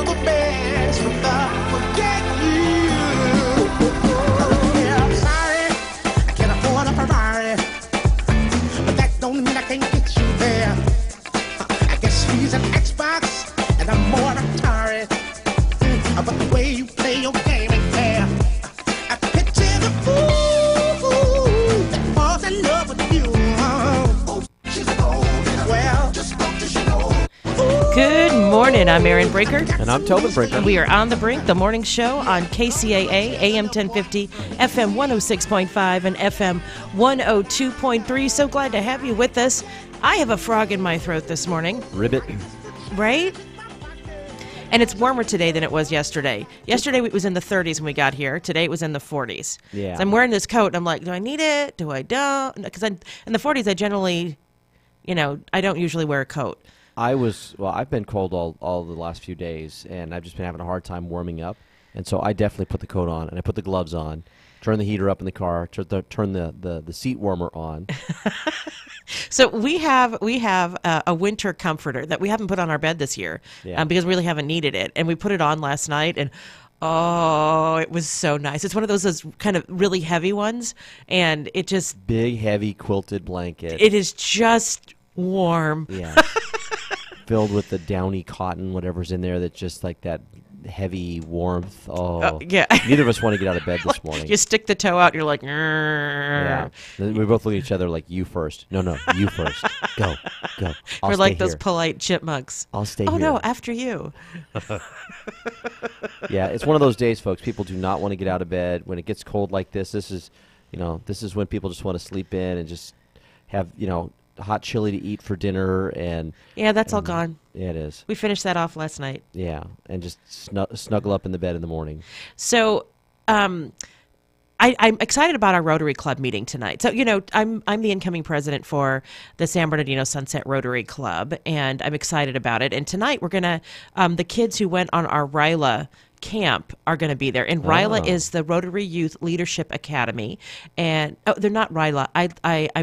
the best without forgetting you. Yeah, I'm sorry, I can't afford a Ferrari, but that don't mean I can't get you there. I guess he's an Xbox and I'm more Atari, but the way you play your game ain't fair. I picture the fool that falls in love with you. Oh, she's a gold digger. Well, just spoke to she know. Good morning. I'm Erin Breaker. And I'm Tobin Breaker. We are on the brink, the morning show on KCAA, AM 1050, FM 106.5, and FM 102.3. So glad to have you with us. I have a frog in my throat this morning. Ribbit. Right? And it's warmer today than it was yesterday. Yesterday it was in the 30s when we got here. Today it was in the 40s. Yeah. So I'm wearing this coat, and I'm like, do I need it? Do I don't? Because in the 40s, I generally, I don't usually wear a coat. I've been cold all the last few days, and I've just been having a hard time warming up. And so I definitely put the coat on, and I put the gloves on, turn the heater up in the car, turn the seat warmer on. So we have a winter comforter that we haven't put on our bed this year because we really haven't needed it. And we put it on last night, and oh, it was so nice. It's one of those kind of really heavy ones, and it just... Big, heavy, quilted blanket. It is just warm. Yeah. Filled with the downy cotton, whatever's in there, that's just like that heavy warmth. Oh, yeah. Neither of us want to get out of bed this morning. You stick the toe out, you're like, yeah. We both look at each other like, you first. No, you first. Go. We're like those polite chipmunks. I'll stay here. Oh, here. no, after you. Yeah, it's one of those days, folks. People do not want to get out of bed. When it gets cold like this is when people just want to sleep in and just have, hot chili to eat for dinner. Yeah, that's all gone. Yeah, it is. We finished that off last night. Yeah, and just snuggle up in the bed in the morning. So I'm excited about our Rotary Club meeting tonight. So, I'm the incoming president for the San Bernardino Sunset Rotary Club, and I'm excited about it. And tonight we're going to, the kids who went on our RILA camp are going to be there. And RILA is the Rotary Youth Leadership Academy. And they're not RILA. I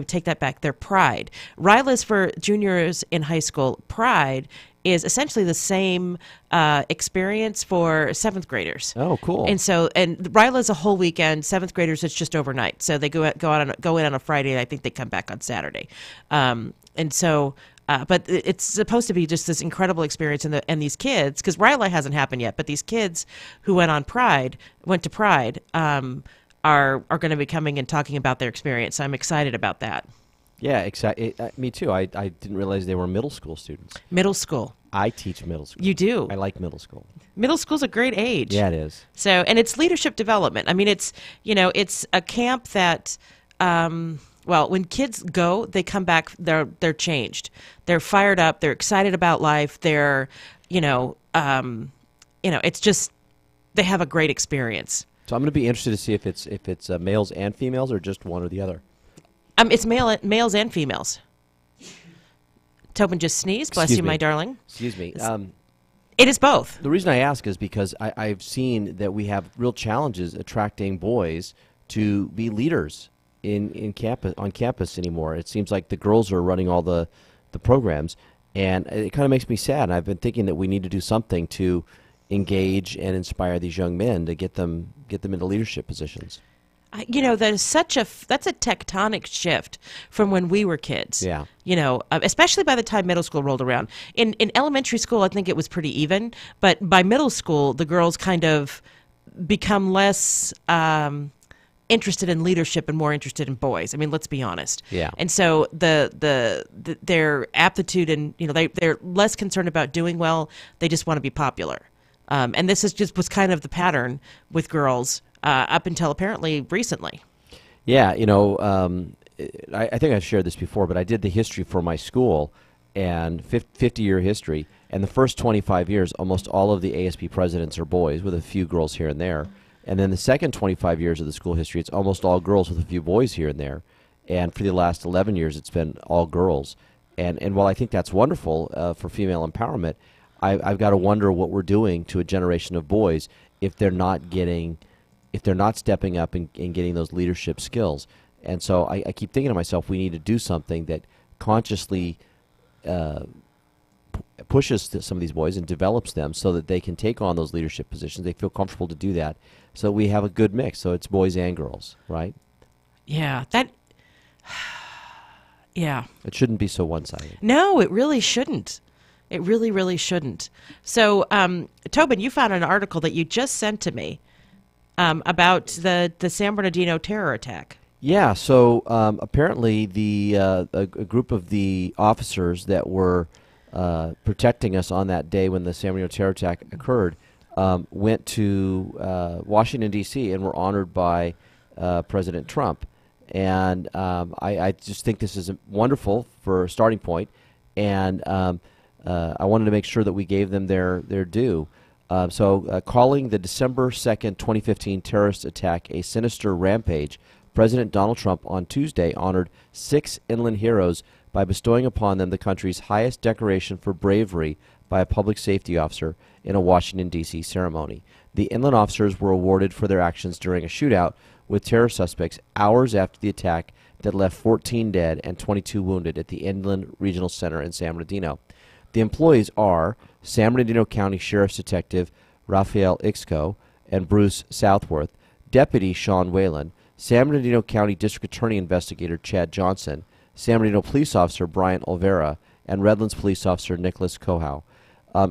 take that back. They're Pride. RILA is for juniors in high school. Pride is essentially the same experience for seventh graders. Oh, cool. And RILA is a whole weekend. Seventh graders, it's just overnight. So they go in on a Friday, and I think they come back on Saturday. But it's supposed to be just this incredible experience, and these kids, because RILA hasn't happened yet, but these kids who went to Pride, are going to be coming and talking about their experience. So I'm excited about that. Yeah, me too. I didn't realize they were middle school students. Middle school. I teach middle school. You do? I like middle school. Middle school's a great age. Yeah, it is. So, and it's leadership development. I mean, it's a camp that, when kids go, they come back, they're changed. They're fired up. They're excited about life. They're, it's just, they have a great experience. So I'm going to be interested to see if it's males and females or just one or the other. It's males and females. Tobin just sneezed. Bless you, my darling. Excuse me. It is both. The reason I ask is because I've seen that we have real challenges attracting boys to be leaders on campus anymore. It seems like the girls are running all the programs, and it kind of makes me sad. And I've been thinking that we need to do something to engage and inspire these young men to get them into leadership positions. That's a tectonic shift from when we were kids. Yeah. Especially by the time middle school rolled around. In elementary school, I think it was pretty even, but by middle school, the girls kind of become less interested in leadership and more interested in boys. I mean, let's be honest. Yeah. And so their aptitude and they're less concerned about doing well. They just want to be popular. And this was kind of the pattern with girls up until apparently recently. Yeah, I think I've shared this before, but I did the history for my school, and 50-year history, and the first 25 years, almost all of the ASB presidents are boys, with a few girls here and there. And then the second 25 years of the school history, it's almost all girls with a few boys here and there. And for the last 11 years, it's been all girls. And while I think that's wonderful for female empowerment, I've got to wonder what we're doing to a generation of boys if they're not stepping up and getting those leadership skills. And so I keep thinking to myself, we need to do something that consciously pushes some of these boys and develops them so that they can take on those leadership positions. They feel comfortable to do that. So we have a good mix. So it's boys and girls, right? Yeah, yeah. It shouldn't be so one-sided. No, it really shouldn't. It really, really shouldn't. So, Tobin, you found an article that you just sent to me about the San Bernardino terror attack. Yeah, so apparently a group of the officers that were protecting us on that day when the San Bernardino terror attack occurred went to Washington, D.C. and were honored by President Trump. And I just think this is wonderful for a starting point, and I wanted to make sure that we gave them their due. So calling the December 2nd, 2015 terrorist attack a sinister rampage, President Donald Trump on Tuesday honored 6 inland heroes by bestowing upon them the country's highest decoration for bravery by a public safety officer in a Washington, D.C. ceremony. The inland officers were awarded for their actions during a shootout with terror suspects hours after the attack that left 14 dead and 22 wounded at the Inland Regional Center in San Bernardino. The employees are San Bernardino County Sheriff's Detective Raphael Ixco and Bruce Southworth, Deputy Sean Whalen, San Bernardino County District Attorney Investigator Chad Johnson, San Bernardino Police Officer Brian Olvera, and Redlands Police Officer Nicholas Cohow.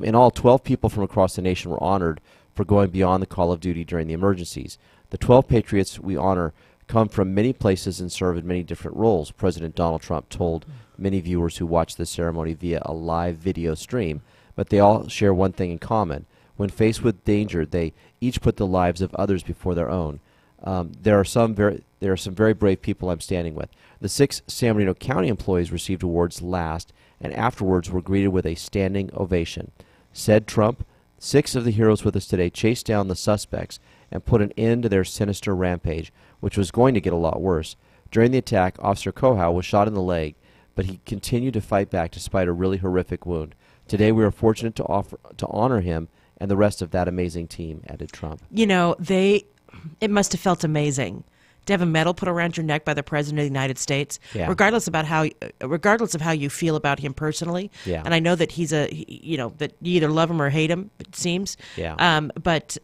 In all, 12 people from across the nation were honored for going beyond the call of duty during the emergencies. The 12 patriots we honor come from many places and serve in many different roles, President Donald Trump told many viewers who watched the ceremony via a live video stream. But they all share one thing in common. When faced with danger, they each put the lives of others before their own. There are some very brave people I'm standing with. The 6 San Bernardino County employees received awards last, and afterwards were greeted with a standing ovation. Said Trump, 6 of the heroes with us today chased down the suspects and put an end to their sinister rampage, which was going to get a lot worse. During the attack, Officer Cohow was shot in the leg, but he continued to fight back despite a really horrific wound. Today we are fortunate to honor him and the rest of that amazing team, added Trump. You know, it must have felt amazing to have a medal put around your neck by the President of the United States, Yeah. regardless of how you feel about him personally. Yeah. And I know that that you either love him or hate him, it seems. Yeah. But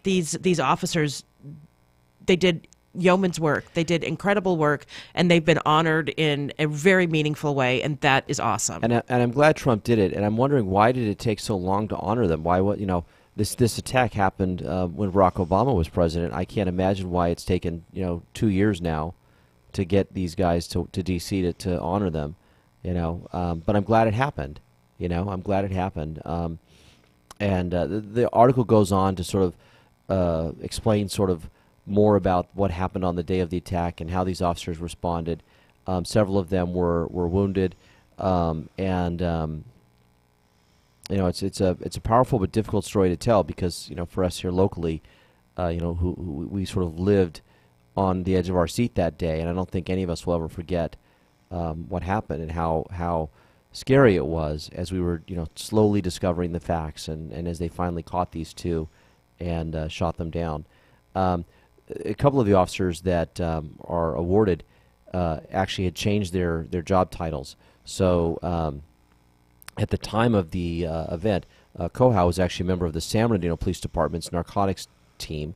these officers, they did yeoman's work. They did incredible work, and they've been honored in a very meaningful way, and that is awesome. And I'm glad Trump did it. And I'm wondering, why did it take so long to honor them? This attack happened when Barack Obama was president. I can't imagine why it's taken 2 years now to get these guys to D.C. to honor them. But I'm glad it happened. I'm glad it happened. And the article goes on to sort of explain sort of more about what happened on the day of the attack and how these officers responded. Several of them were wounded, it's a powerful but difficult story to tell because for us here locally, who we sort of lived on the edge of our seat that day, and I don't think any of us will ever forget what happened and how scary it was as we were slowly discovering the facts and as they finally caught these two and shot them down. A couple of the officers that are awarded actually had changed their job titles. So at the time of the event, Cohow was actually a member of the San Bernardino Police Department's narcotics team,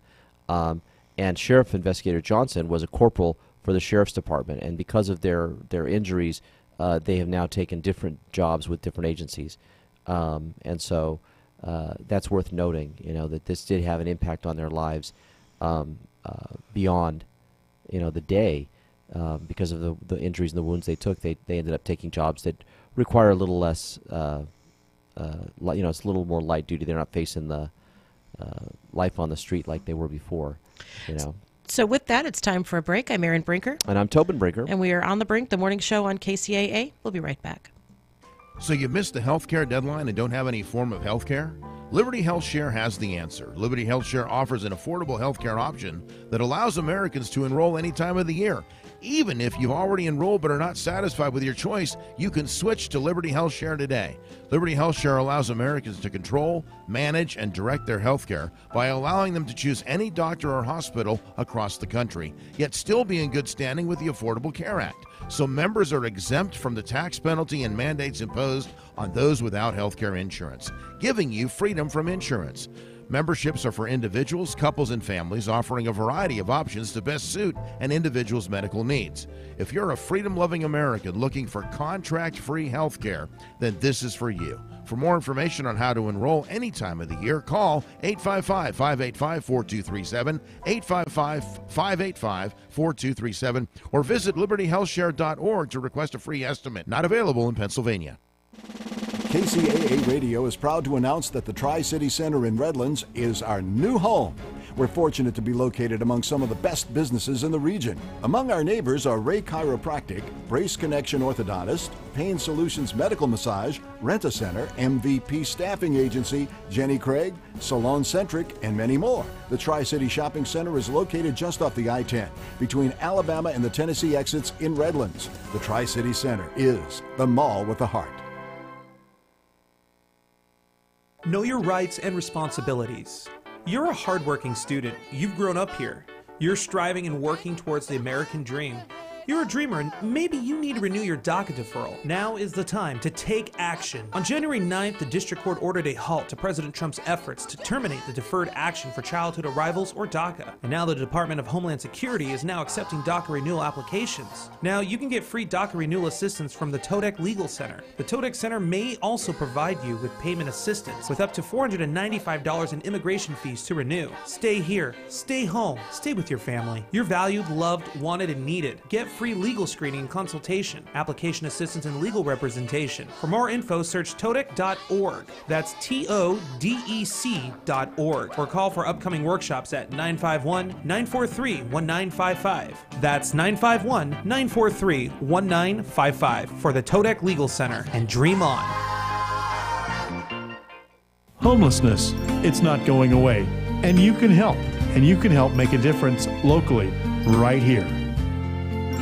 and Sheriff Investigator Johnson was a corporal for the Sheriff's Department. And because of their injuries, they have now taken different jobs with different agencies. And so that's worth noting, that this did have an impact on their lives beyond, the day. Because of the injuries and the wounds they took, they ended up taking jobs that require a little less, it's a little more light duty. They're not facing the life on the street like they were before, So with that, it's time for a break. I'm Erin Brinker. And I'm Tobin Brinker. And we are On the Brink, the morning show on KCAA. We'll be right back. So you missed the healthcare deadline and don't have any form of healthcare? Liberty Health Share has the answer. Liberty Health Share offers an affordable healthcare option that allows Americans to enroll any time of the year Even if you've already enrolled but are not satisfied with your choice, you can switch to Liberty Health Share today. Liberty Health Share allows Americans to control, manage, and direct their health care by allowing them to choose any doctor or hospital across the country, yet still be in good standing with the Affordable Care Act. So members are exempt from the tax penalty and mandates imposed on those without health care insurance, giving you freedom from insurance. Memberships are for individuals, couples, and families, offering a variety of options to best suit an individual's medical needs. If you're a freedom-loving American looking for contract-free health care, then this is for you. For more information on how to enroll any time of the year, call 855-585-4237, 855-585-4237, or visit libertyhealthshare.org to request a free estimate. Not available in Pennsylvania. KCAA Radio is proud to announce that the Tri-City Center in Redlands is our new home. We're fortunate to be located among some of the best businesses in the region. Among our neighbors are Ray Chiropractic, Brace Connection Orthodontist, Pain Solutions Medical Massage, Rent-A-Center, MVP Staffing Agency, Jenny Craig, Salon Centric, and many more. The Tri-City Shopping Center is located just off the I-10 between Alabama and the Tennessee exits in Redlands. The Tri-City Center is the mall with the heart. Know your rights and responsibilities. You're a hardworking student. You've grown up here. You're striving and working towards the American dream. You're a dreamer and maybe you need to renew your DACA deferral. Now is the time to take action. On January 9th, the District Court ordered a halt to President Trump's efforts to terminate the deferred action for childhood arrivals or DACA. And now the Department of Homeland Security is now accepting DACA renewal applications. Now you can get free DACA renewal assistance from the TODEC Legal Center. The TODEC Center may also provide you with payment assistance with up to $495 in immigration fees to renew. Stay here, stay home, stay with your family. You're valued, loved, wanted, and needed. Get free legal screening and consultation, application assistance, and legal representation. For more info, search todec.org. That's TODEC.org. Or call for upcoming workshops at 951-943-1955. That's 951-943-1955 for the TODEC Legal Center. And dream on. Homelessness, it's not going away. And you can help. And you can help make a difference locally, right here.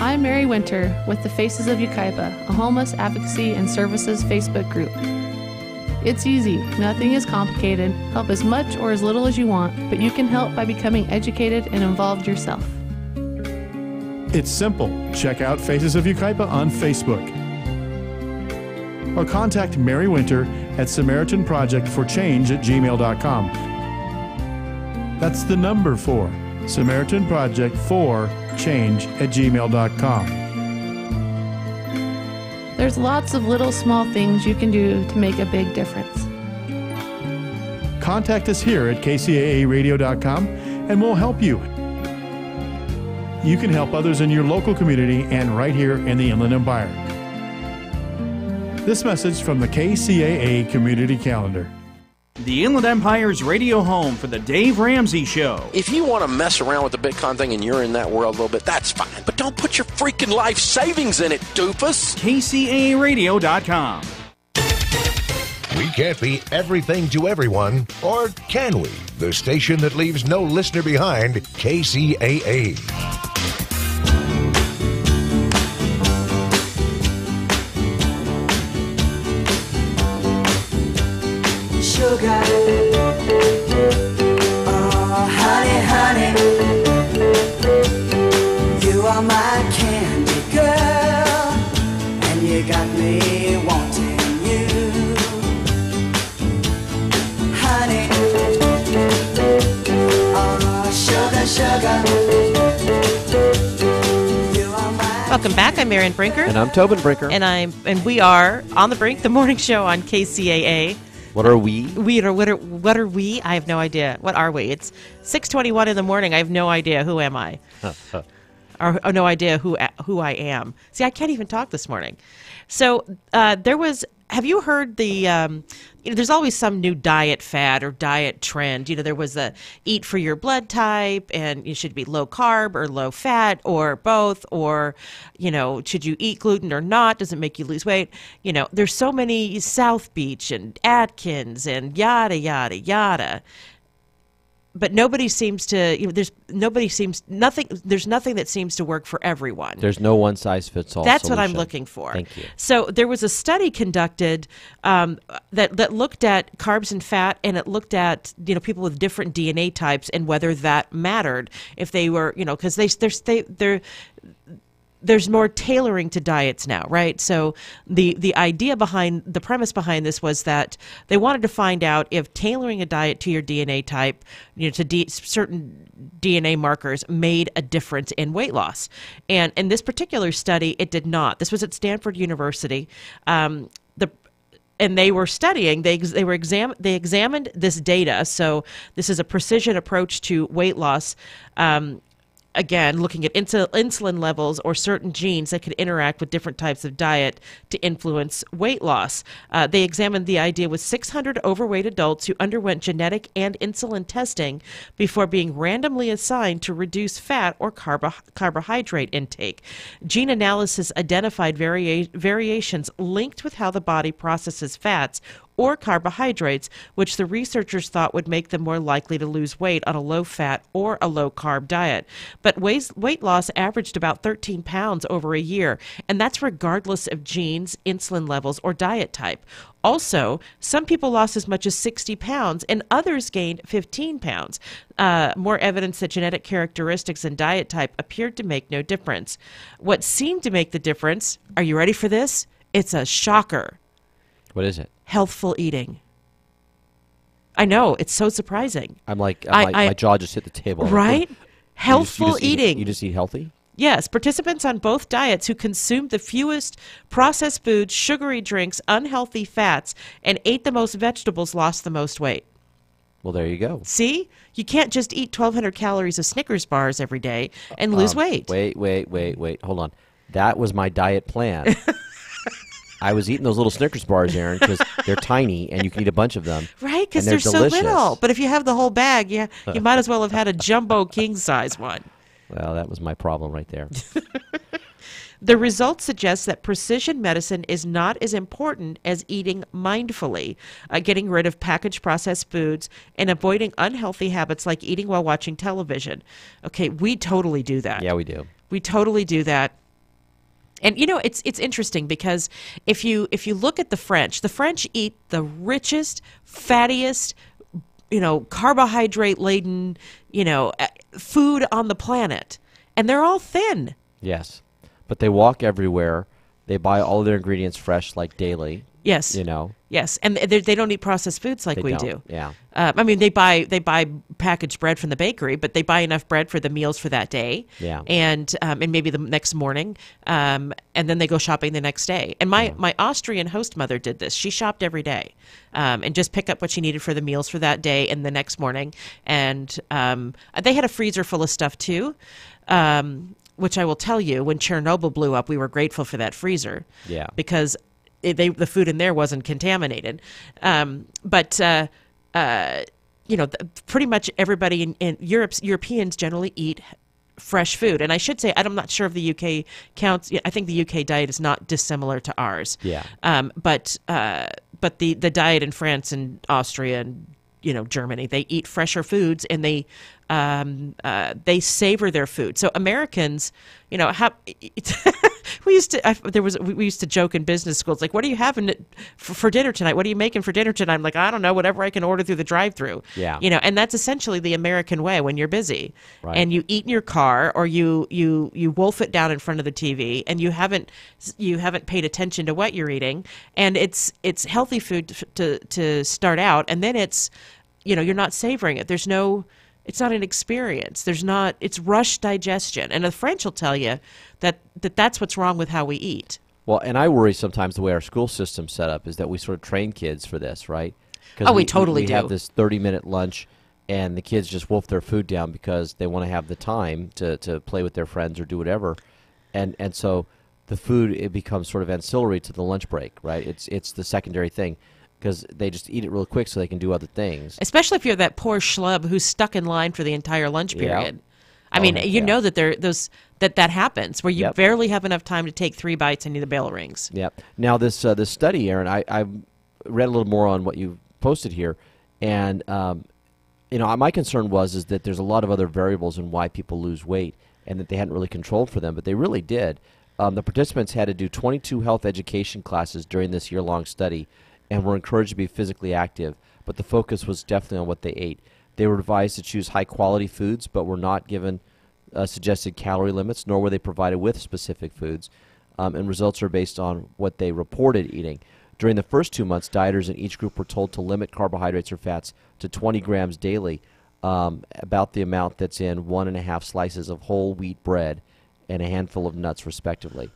I'm Mary Winter with the Faces of Yucaipa, a homeless advocacy and services Facebook group. It's easy, nothing is complicated. Help as much or as little as you want, but you can help by becoming educated and involved yourself. It's simple. Check out Faces of Yucaipa on Facebook. Or contact Mary Winter at SamaritanProjectForChange@gmail.com. That's the number 4, SamaritanProjectForChange@gmail.com. There's lots of little small things you can do to make a big difference. Contact us here at KCAAradio.com and we'll help you. You can help others in your local community and right here in the Inland Empire. This message from the KCAA Community Calendar. The Inland Empire's radio home for the Dave Ramsey Show. If you want to mess around with the Bitcoin thing and you're in that world a little bit, that's fine. But don't put your freaking life savings in it, doofus. KCAAradio.com. We can't be everything to everyone, or can we? The station that leaves no listener behind, KCAA. Sugar, oh honey, honey, you are my candy girl, and you got me wanting you, honey, oh sugar, sugar, you are my. Welcome back. I'm Marion Brinker. And I'm Tobin Brinker. And we are On the Brink, the morning show on KCAA. What are we? What are we? I have no idea. What are we? It's 6:21 in the morning. I have no idea. Who am I? Or no idea who I am. See, I can't even talk this morning. So there was. Have you heard the? There's always some new diet fad or diet trend. There was a eat for your blood type, and you should be low carb or low fat or both, or should you eat gluten or not? Does it make you lose weight? There's so many South Beach and Atkins and yada yada yada. but nobody seems to, there's nothing that seems to work for everyone. There's no one size fits all. That's what I'm solution. looking for. Thank you. So there was a study conducted that looked at carbs and fat, and it looked at people with different DNA types and whether that mattered if they were because there's more tailoring to diets now, right? So the premise behind this was that they wanted to find out if tailoring a diet to your DNA type, to certain DNA markers made a difference in weight loss. And in this particular study, it did not. This was at Stanford University. And they were studying. They examined this data. So this is a precision approach to weight loss. Again, looking at insulin levels or certain genes that could interact with different types of diet to influence weight loss. They examined the idea with 600 overweight adults who underwent genetic and insulin testing before being randomly assigned to reduce fat or carbohydrate intake. Gene analysis identified variations linked with how the body processes fats or carbohydrates, which the researchers thought would make them more likely to lose weight on a low-fat or a low-carb diet. But weight loss averaged about 13 pounds over a year, and that's regardless of genes, insulin levels, or diet type. Also, some people lost as much as 60 pounds, and others gained 15 pounds. More evidence that genetic characteristics and diet type appeared to make no difference. What seemed to make the difference, are you ready for this? It's a shocker. What is it? Healthful eating. I know, it's so surprising. I'm like my jaw just hit the table. Right? Healthful eating. You just eat healthy? Yes, participants on both diets who consumed the fewest processed foods, sugary drinks, unhealthy fats, and ate the most vegetables lost the most weight. Well, there you go. See? You can't just eat 1,200 calories of Snickers bars every day and lose weight. Wait. Hold on. That was my diet plan. I was eating those little Snickers bars, Aaron, because they're tiny and you can eat a bunch of them. Right, because they're so little. But if you have the whole bag, you might as well have had a jumbo king-size one. Well, that was my problem right there. The results suggest that precision medicine is not as important as eating mindfully, getting rid of packaged processed foods, and avoiding unhealthy habits like eating while watching television. Okay, we totally do that. Yeah, we do. We totally do that. And it's interesting because if you look at the French eat the richest, fattiest, carbohydrate laden, food on the planet, and they're all thin. Yes, but they walk everywhere. They buy all their ingredients fresh, like daily. Yes. Yes, and they don't eat processed foods like we do. Yeah. I mean, they buy packaged bread from the bakery, but they buy enough bread for the meals for that day. Yeah. And maybe the next morning, and then they go shopping the next day. And my Austrian host mother did this. She shopped every day, and just pick up what she needed for the meals for that day and the next morning. And they had a freezer full of stuff too. Which I will tell you, when Chernobyl blew up, we were grateful for that freezer. Yeah. Because the food in there wasn't contaminated. Pretty much everybody in Europeans generally eat fresh food. And I should say, I'm not sure if the UK counts. I think the UK diet is not dissimilar to ours. Yeah. But the diet in France and Austria and Germany, they eat fresher foods and they savor their food. So Americans, we used to joke in business schools, like, what are you having for dinner tonight? What are you making for dinner tonight? I'm like, I don't know, whatever I can order through the drive-through. Yeah. And that's essentially the American way when you're busy. Right. And you eat in your car or you wolf it down in front of the TV and you haven't paid attention to what you're eating. And it's healthy food to start out, and then it's you're not savoring it. It's not an experience. It's rushed digestion. And the French will tell you that's what's wrong with how we eat. Well, and I worry sometimes the way our school system's set up is that we sort of train kids for this, right? We totally do. We have this 30-minute lunch, and the kids just wolf their food down because they want to have the time to play with their friends or do whatever. And so the food, it becomes sort of ancillary to the lunch break, right? It's the secondary thing. Because they just eat it real quick so they can do other things. Especially if you're that poor schlub who's stuck in line for the entire lunch period. Yeah. I mean, know that that happens where you barely have enough time to take 3 bites and the bell rings. Yeah. Now this study, Aaron, I read a little more on what you posted here, and My concern is that there's a lot of other variables in why people lose weight, and that they hadn't really controlled for them, but they really did. The participants had to do 22 health education classes during this year-long study, and were encouraged to be physically active, but the focus was definitely on what they ate. They were advised to choose high-quality foods, but were not given suggested calorie limits, nor were they provided with specific foods, and results are based on what they reported eating. During the first 2 months, dieters in each group were told to limit carbohydrates or fats to 20 grams daily, about the amount that's in 1.5 slices of whole wheat bread and a handful of nuts, respectively.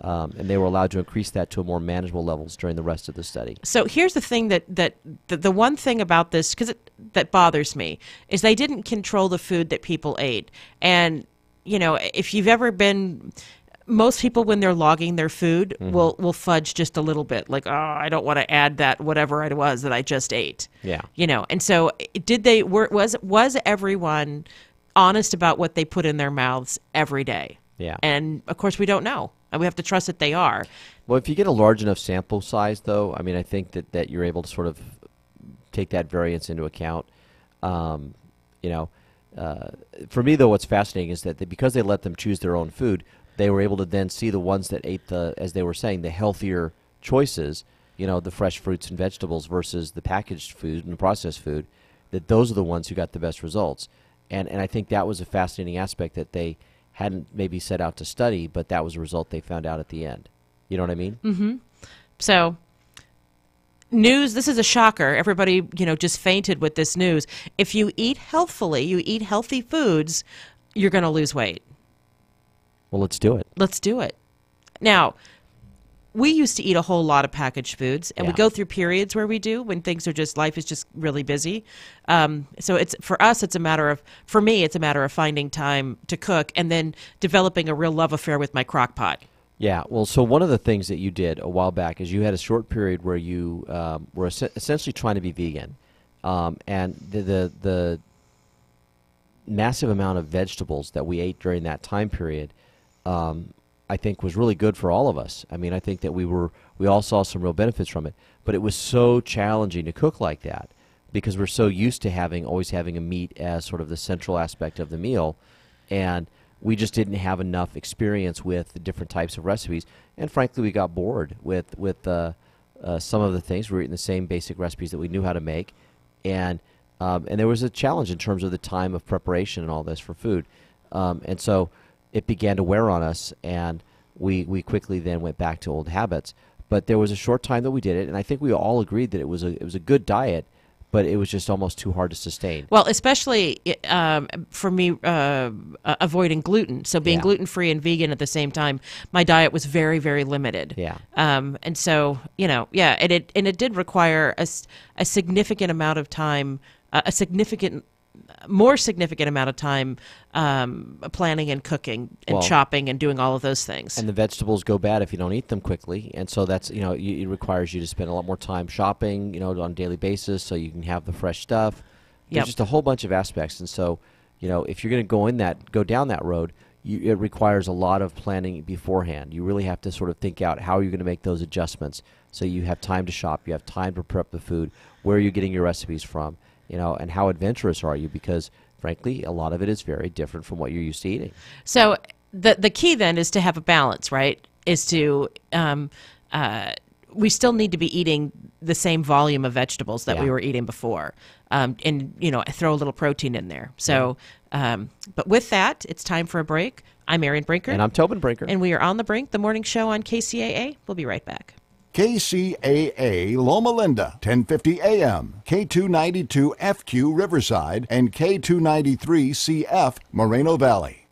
And they were allowed to increase that to more manageable levels during the rest of the study. So here's the thing the one thing about this, that bothers me, is they didn't control the food that people ate. And, if you've ever been... Most people, when they're logging their food, will fudge just a little bit, like, oh, I don't want to add that whatever it was that I just ate. Yeah. And so was everyone honest about what they put in their mouths every day? Yeah. And of course we don't know, and we have to trust that they are. Well, if you get a large enough sample size, though, I think that you're able to sort of take that variance into account. For me, though, what's fascinating is that because they let them choose their own food, they were able to then see the ones that ate as they were saying, the healthier choices, the fresh fruits and vegetables versus the packaged food and the processed food, that those are the ones who got the best results. And I think that was a fascinating aspect that they hadn't maybe set out to study, but that was a result they found out at the end. You know what I mean? Mm-hmm. So, news, this is a shocker. Everybody, just fainted with this news. If you eat healthfully, you eat healthy foods, you're going to lose weight. Well, let's do it. Let's do it. Now, we used to eat a whole lot of packaged foods, and we go through periods where we do, when things are life is just really busy. So for me, it's a matter of finding time to cook and then developing a real love affair with my crock pot. Yeah, well, so one of the things that you did a while back is you had a short period where you were essentially trying to be vegan, and the massive amount of vegetables that we ate during that time period, I think was really good for all of us. I think that we all saw some real benefits from it, but it was so challenging to cook like that because we're so used to always having a meat as sort of the central aspect of the meal, and we just didn't have enough experience with the different types of recipes, and frankly, we got bored with some of the things. We were eating the same basic recipes that we knew how to make, and there was a challenge in terms of the time of preparation and all this for food, and so it began to wear on us, and we quickly then went back to old habits. But there was a short time that we did it, and I think we all agreed that it was a good diet, but it was just almost too hard to sustain. Well, especially for me, avoiding gluten. So being gluten-free and vegan at the same time, my diet was very, very limited. Yeah. And so, it did require a significant amount of time, more significant amount of time planning and cooking and chopping and doing all of those things. And the vegetables go bad if you don't eat them quickly, and so that's it requires you to spend a lot more time shopping on a daily basis so you can have the fresh stuff. There's just a whole bunch of aspects, and so if you're going to go down that road, it requires a lot of planning beforehand. You really have to sort of think out how you're going to make those adjustments so you have time to shop, you have time to prep the food, where are you getting your recipes from. And how adventurous are you? Because, frankly, a lot of it is very different from what you're used to eating. So the key then is to have a balance, right? Is to we still need to be eating the same volume of vegetables that we were eating before, and throw a little protein in there. So, but with that, it's time for a break. I'm Erin Brinker, and I'm Tobin Brinker, and we are on the Brink, the morning show on KCAA. We'll be right back. KCAA Loma Linda, 1050 AM, K292 FQ Riverside, and K293 CF Moreno Valley.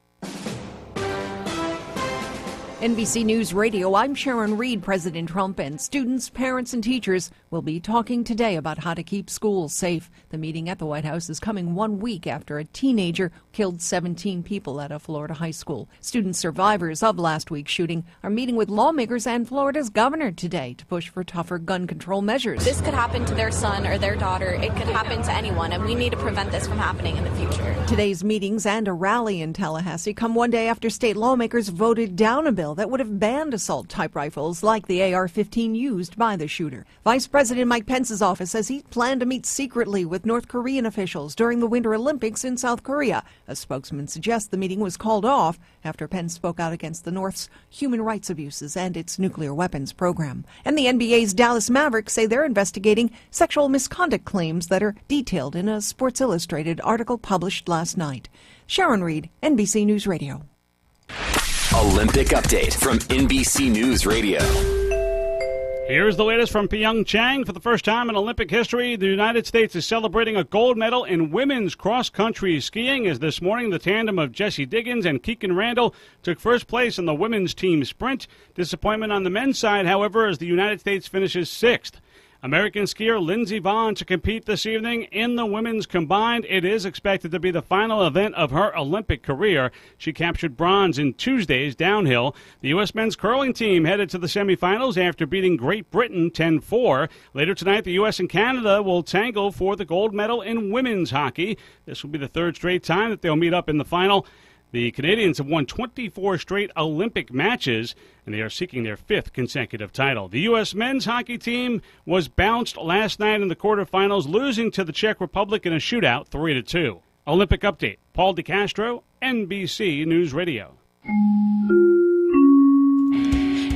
NBC News Radio, I'm Sharon Reed. President Trump and students, parents, and teachers will be talking today about how to keep schools safe. The meeting at the White House is coming 1 week after a teenager killed 17 people at a Florida high school. Student survivors of last week's shooting are meeting with lawmakers and Florida's governor today to push for tougher gun control measures. This could happen to their son or their daughter. It could happen to anyone, and we need to prevent this from happening in the future. Today's meetings and a rally in Tallahassee come one day after state lawmakers voted down a bill bill that would have banned assault-type rifles like the AR-15 used by the shooter. Vice President Mike Pence's office says he planned to meet secretly with North Korean officials during the Winter Olympics in South Korea. A spokesman suggests the meeting was called off after Pence spoke out against the North's human rights abuses and its nuclear weapons program. And the NBA's Dallas Mavericks say they're investigating sexual misconduct claims that are detailed in a Sports Illustrated article published last night. Sharon Reed, NBC News Radio. Olympic update from NBC News Radio. Here's the latest from Pyeongchang. For the first time in Olympic history, the United States is celebrating a gold medal in women's cross-country skiing, as this morning the tandem of Jessie Diggins and Keegan Randall took first place in the women's team sprint. Disappointment on the men's side, however, as the United States finishes sixth. American skier Lindsey Vonn to compete this evening in the women's combined. It is expected to be the final event of her Olympic career. She captured bronze in Tuesday's downhill. The U.S. men's curling team headed to the semifinals after beating Great Britain 10-4. Later tonight, the U.S. and Canada will tangle for the gold medal in women's hockey. This will be the third straight time that they'll meet up in the final. The Canadians have won 24 straight Olympic matches, and they are seeking their fifth consecutive title. The U.S. men's hockey team was bounced last night in the quarterfinals, losing to the Czech Republic in a shootout 3-2. Olympic update, Paul DeCastro, NBC News Radio.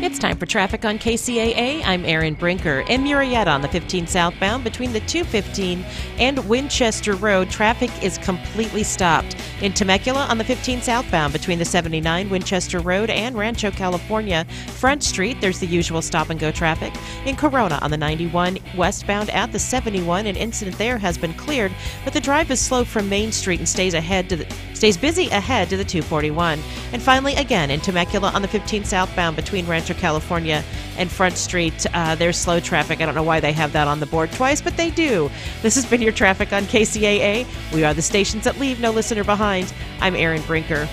It's time for traffic on KCAA. I'm Erin Brinker. In Murrieta on the 15 southbound between the 215 and Winchester Road, traffic is completely stopped. In Temecula on the 15 southbound between the 79 Winchester Road and Rancho California Front Street, there's the usual stop-and-go traffic. In Corona on the 91 westbound at the 71, an incident there has been cleared, but the drive is slow from Main Street and stays busy ahead to the 241. And finally, again, in Temecula on the 15 southbound between Rancho California and Front Street, there's slow traffic. I don't know why they have that on the board twice, but they do. This has been your traffic on KCAA. We are the stations that leave no listener behind. I'm Erin Brinker.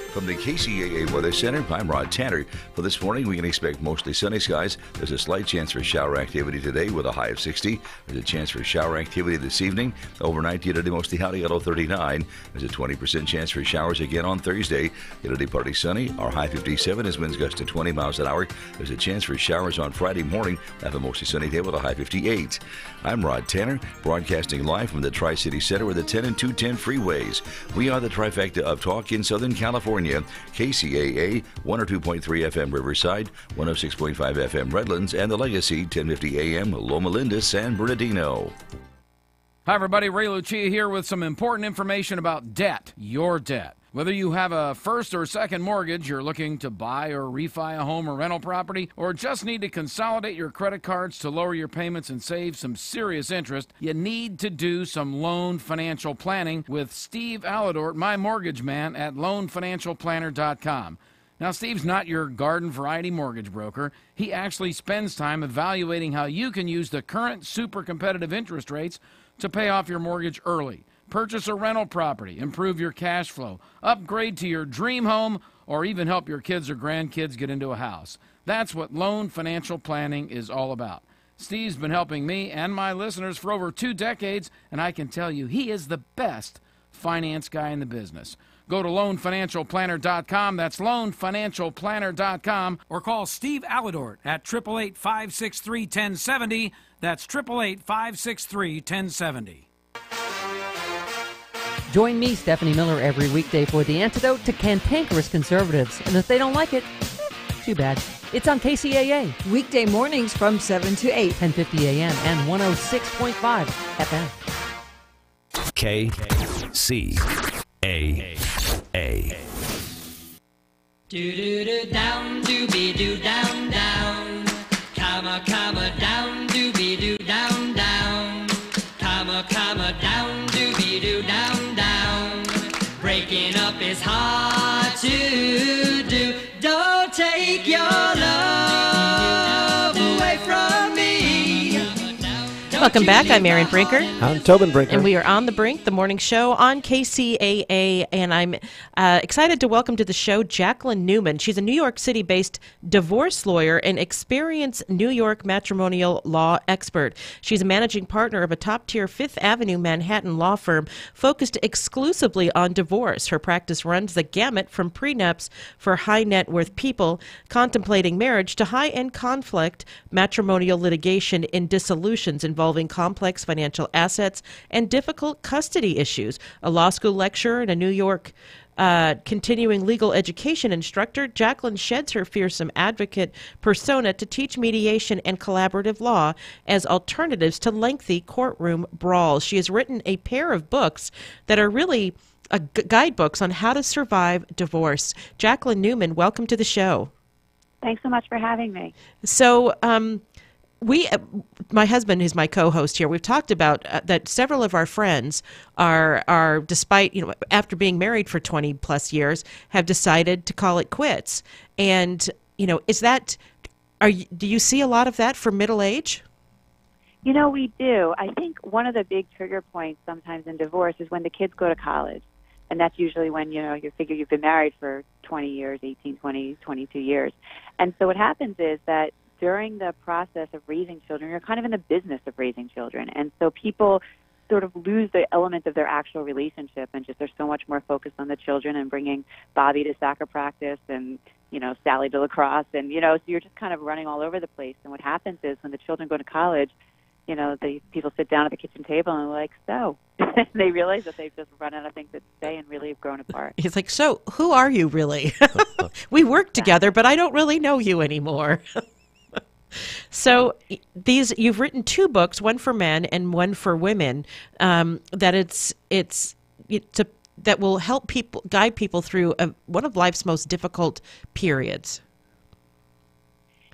From the KCAA Weather Center, I'm Rod Tanner. For this morning, we can expect mostly sunny skies. There's a slight chance for shower activity today with a high of 60. There's a chance for shower activity this evening. Overnight, humidity mostly high at 39. There's a 20% chance for showers again on Thursday. Humidity partly sunny. Our high 57 as winds gust to 20 miles an hour. There's a chance for showers on Friday morning. Have a mostly sunny day with a high 58. I'm Rod Tanner, broadcasting live from the Tri-City Center with the 10 and 210 freeways. We are the trifecta of talk in Southern California. KCAA 102.3 FM Riverside, 106.5 FM Redlands, and the Legacy 1050 AM Loma Linda, San Bernardino. Hi everybody, Ray Lucia here with some important information about debt, your debt. Whether you have a first or second mortgage, you're looking to buy or refi a home or rental property, or just need to consolidate your credit cards to lower your payments and save some serious interest, you need to do some loan financial planning with Steve Alladort, my mortgage man, at loanfinancialplanner.com. Now, Steve's not your garden variety mortgage broker. He actually spends time evaluating how you can use the current super competitive interest rates to pay off your mortgage early. Purchase a rental property, improve your cash flow, upgrade to your dream home, or even help your kids or grandkids get into a house. That's what loan financial planning is all about. Steve's been helping me and my listeners for over 2 decades, and I can tell you he is the best finance guy in the business. Go to loanfinancialplanner.com. That's loanfinancialplanner.com. Or call Steve Alladort at 888-563-1070. That's 888-563-1070. Join me, Stephanie Miller, every weekday for the antidote to cantankerous conservatives. And if they don't like it, too bad. It's on KCAA. Weekday mornings from 7 to 8. 1050 a.m. and 106.5 FM. KCAA. Do-do-do down, do-be-do down, down. Comma, comma, down, do-be-do down, down. Comma, comma, down, do-be-do down, down. Breaking up is hard to do. Don't take your love away from me. Welcome back. I'm Erin Brinker. I'm Tobin Brinker. And we are on The Brink, the morning show on KCAA. And I'm excited to welcome to the show Jacqueline Newman. She's a New York City-based divorce lawyer and experienced New York matrimonial law expert. She's a managing partner of a top-tier Fifth Avenue Manhattan law firm focused exclusively on divorce. Her practice runs the gamut from prenups for high-net-worth people contemplating marriage to high-end conflict matrimonial litigation in dissolutions involving complex financial assets and difficult custody issues. A law school lecturer and a New York continuing legal education instructor, Jacqueline sheds her fearsome advocate persona to teach mediation and collaborative law as alternatives to lengthy courtroom brawls. She has written a pair of books that are really guidebooks on how to survive divorce. Jacqueline Newman, welcome to the show. Thanks so much for having me. So, my husband, who's my co-host here, we've talked about that several of our friends are, despite, after being married for 20 plus years, have decided to call it quits. And, do you see a lot of that for middle age? We do. I think one of the big trigger points sometimes in divorce is when the kids go to college. And that's usually when, you figure you've been married for 20 years, 18, 20, 22 years. And so what happens is that during the process of raising children, you're kind of in the business of raising children. And so people sort of lose the element of their actual relationship and just they're so much more focused on the children and bringing Bobby to soccer practice and, Sally to lacrosse. And, so you're just kind of running all over the place. And what happens is when the children go to college, the people sit down at the kitchen table and they're like, so they realize that they've just run out of things to say and really have grown apart. He's like, so who are you really? We work together, but I don't really know you anymore. So you've written two books, one for men and one for women, that that will help guide people through one of life's most difficult periods.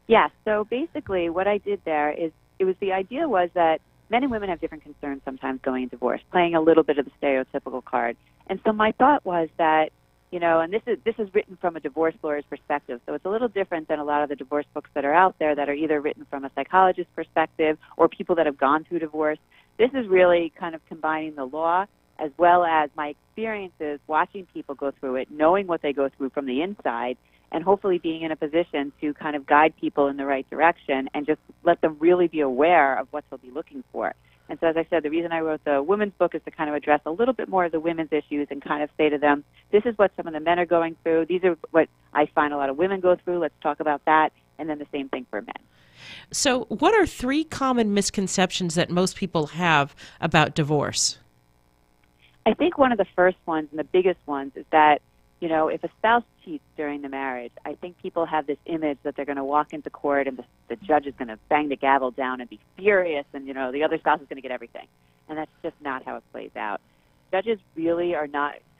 Yes. So basically what I did there is the idea was that men and women have different concerns sometimes going into divorce, playing a little bit of the stereotypical card. And so my thought was that, and this is written from a divorce lawyer's perspective, so it's a little different than a lot of the divorce books that are out there that are either written from a psychologist's perspective or people that have gone through divorce. This is really kind of combining the law as well as my experiences watching people go through it, knowing what they go through from the inside, and hopefully being in a position to kind of guide people in the right direction and just let them really be aware of what they'll be looking for. And so, as I said, the reason I wrote the women's book is to kind of address a little bit more of the women's issues and kind of say to them, this is what some of the men are going through. These are what I find a lot of women go through. Let's talk about that. And then the same thing for men. So what are three common misconceptions that most people have about divorce? I think one of the first ones and the biggest ones is that, if a spouse cheats during the marriage, I think people have this image that they're going to walk into court and the judge is going to bang the gavel down and be furious and, the other spouse is going to get everything. And that's just not how it plays out. Judges really they're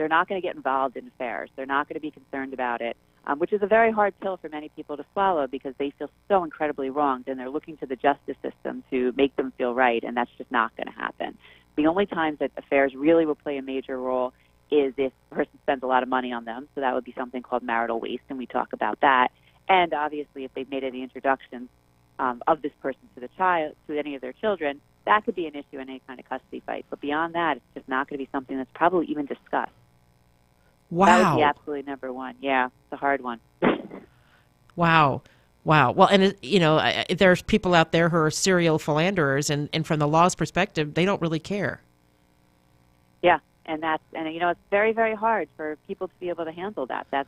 not going to get involved in affairs. They're not going to be concerned about it, which is a very hard pill for many people to swallow because they feel so incredibly wronged and they're looking to the justice system to make them feel right, and that's just not going to happen. The only times that affairs really will play a major role is if the person spends a lot of money on them, so that would be something called marital waste, and we talk about that. And obviously, if they've made any introductions of this person to the child, to any of their children, that could be an issue in any kind of custody fight. But beyond that, it's just not going to be something that's probably even discussed. Wow. That would be absolutely number one. Yeah, it's a hard one. Wow. Well, and there's people out there who are serial philanderers, and from the law's perspective, they don't really care. Yeah. And it's very, very hard for people to be able to handle that. That's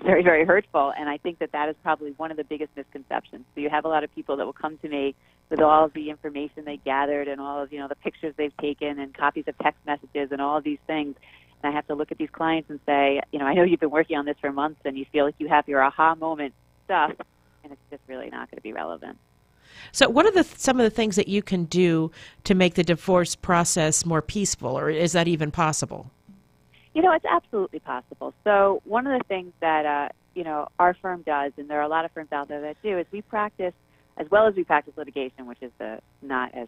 very, very hurtful. And I think that is probably one of the biggest misconceptions. So you have a lot of people that will come to me with all of the information they gathered and all of, the pictures they've taken and copies of text messages and all of these things. And I have to look at these clients and say, I know you've been working on this for months and you feel like you have your aha moment stuff, and it's just really not going to be relevant. So what are some of the things that you can do to make the divorce process more peaceful, or is that even possible? It's absolutely possible. So one of the things that, our firm does, and there are a lot of firms out there that do, is we practice, as well as we practice litigation, which is the not as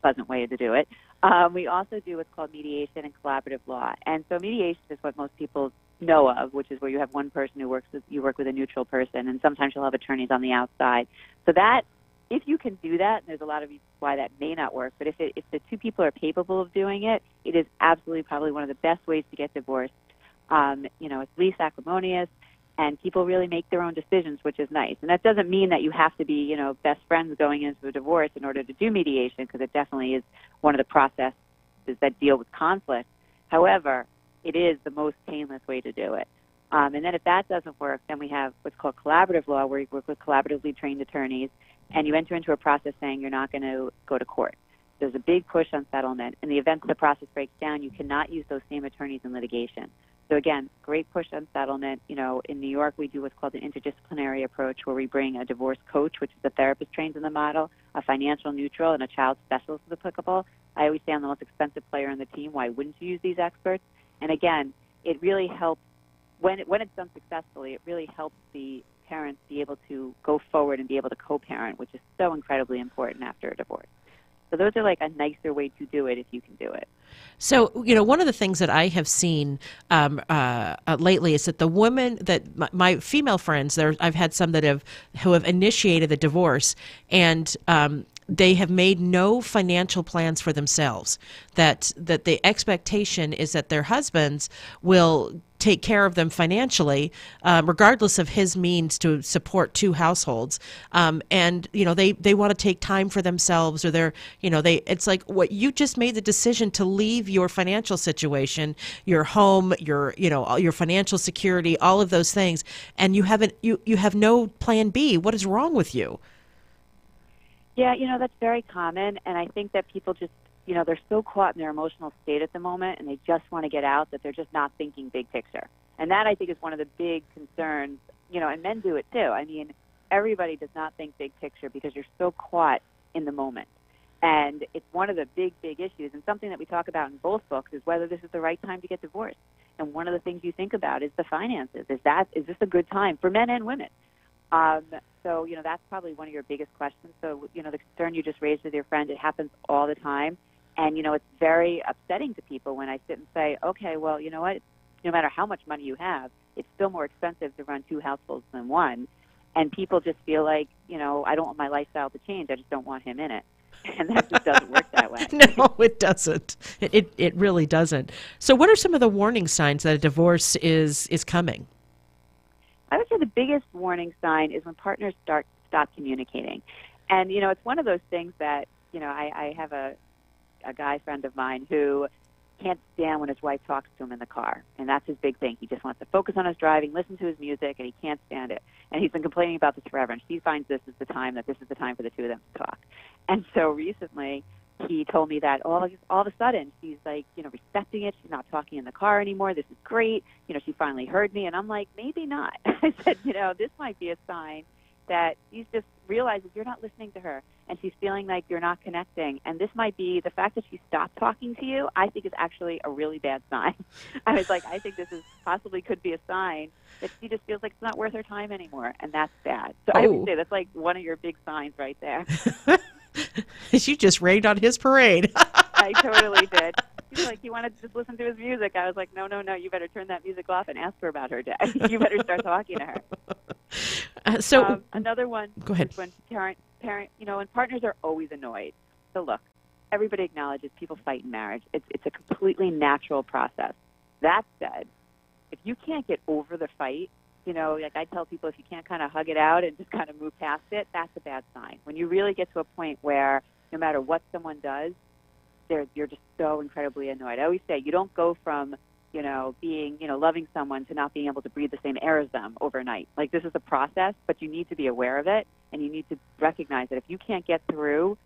pleasant way to do it. We also do what's called mediation and collaborative law. And so mediation is what most people know of, which is where you have one person you work with a neutral person, and sometimes you'll have attorneys on the outside. So that if you can do that, and there's a lot of reasons why that may not work, but if the two people are capable of doing it, it is absolutely probably one of the best ways to get divorced. It's least acrimonious, and people really make their own decisions, which is nice. And that doesn't mean that you have to be, best friends going into a divorce in order to do mediation, because it definitely is one of the processes that deal with conflict. However, it is the most painless way to do it. And then if that doesn't work, then we have what's called collaborative law, where you work with collaboratively trained attorneys, and you enter into a process saying you're not going to go to court. There's a big push on settlement. In the event that the process breaks down, you cannot use those same attorneys in litigation. So again, great push on settlement. In New York, we do what's called an interdisciplinary approach, where we bring a divorce coach, which is a therapist trained in the model, a financial neutral, and a child specialist is applicable. I always say I'm the most expensive player on the team. Why wouldn't you use these experts? And again, it really helps, when it's done successfully, it really helps the parents be able to go forward and be able to co-parent, which is so incredibly important after a divorce. So those are like a nicer way to do it if you can do it. So, one of the things that I have seen lately is that the women that my female friends, I've had some who have initiated the divorce, and they have made no financial plans for themselves. That the expectation is that their husbands will take care of them financially, regardless of his means to support two households. And they want to take time for themselves, or it's like what you just made the decision to leave your financial situation, your home, your financial security, all of those things, and you have no plan B. What is wrong with you? Yeah, that's very common, and I think that people just, they're so caught in their emotional state at the moment, and they just want to get out, that they're just not thinking big picture. And that, I think, is one of the big concerns, and men do it too. I mean, everybody does not think big picture because you're so caught in the moment. And it's one of the big, big issues, and something that we talk about in both books is whether this is the right time to get divorced. And one of the things you think about is the finances. Is this a good time for men and women? So, that's probably one of your biggest questions. So, the concern you just raised with your friend, it happens all the time. And, it's very upsetting to people when I sit and say, okay, well, you know what? No matter how much money you have, it's still more expensive to run two households than one. And people just feel like, I don't want my lifestyle to change. I just don't want him in it. And that just doesn't work that way. No, it doesn't. It really doesn't. So what are some of the warning signs that a divorce is coming? I would say the biggest warning sign is when partners stop communicating. And, it's one of those things that, I have a guy friend of mine who can't stand when his wife talks to him in the car. And that's his big thing. He just wants to focus on his driving, listen to his music, and he can't stand it. And he's been complaining about this forever. And she finds this is the time for the two of them to talk. And so recently he told me that all of a sudden she's like, respecting it. She's not talking in the car anymore. This is great. She finally heard me. And I'm like, maybe not. I said, this might be a sign that she's just realizes you're not listening to her, and she's feeling like you're not connecting. And this might be the fact that she stopped talking to you, I think is actually a really bad sign. I was like, I think this is possibly could be a sign that she just feels like it's not worth her time anymore, and that's bad. So I would say that's like one of your big signs right there. You just rained on his parade. I totally did. He's like, you wanted to just listen to his music. I was like, no, you better turn that music off and ask her about her day. You better start talking to her. Another one. Go ahead. Is when when partners are always annoyed. So look, everybody acknowledges people fight in marriage. It's a completely natural process. That said, if you can't get over the fight, like I tell people, if you can't kind of hug it out and just kind of move past it, that's a bad sign. When you really get to a point where no matter what someone does, you're just so incredibly annoyed. I always say you don't go from, being, loving someone to not being able to breathe the same air as them overnight. Like, this is a process, but you need to be aware of it, and you need to recognize that if you can't get through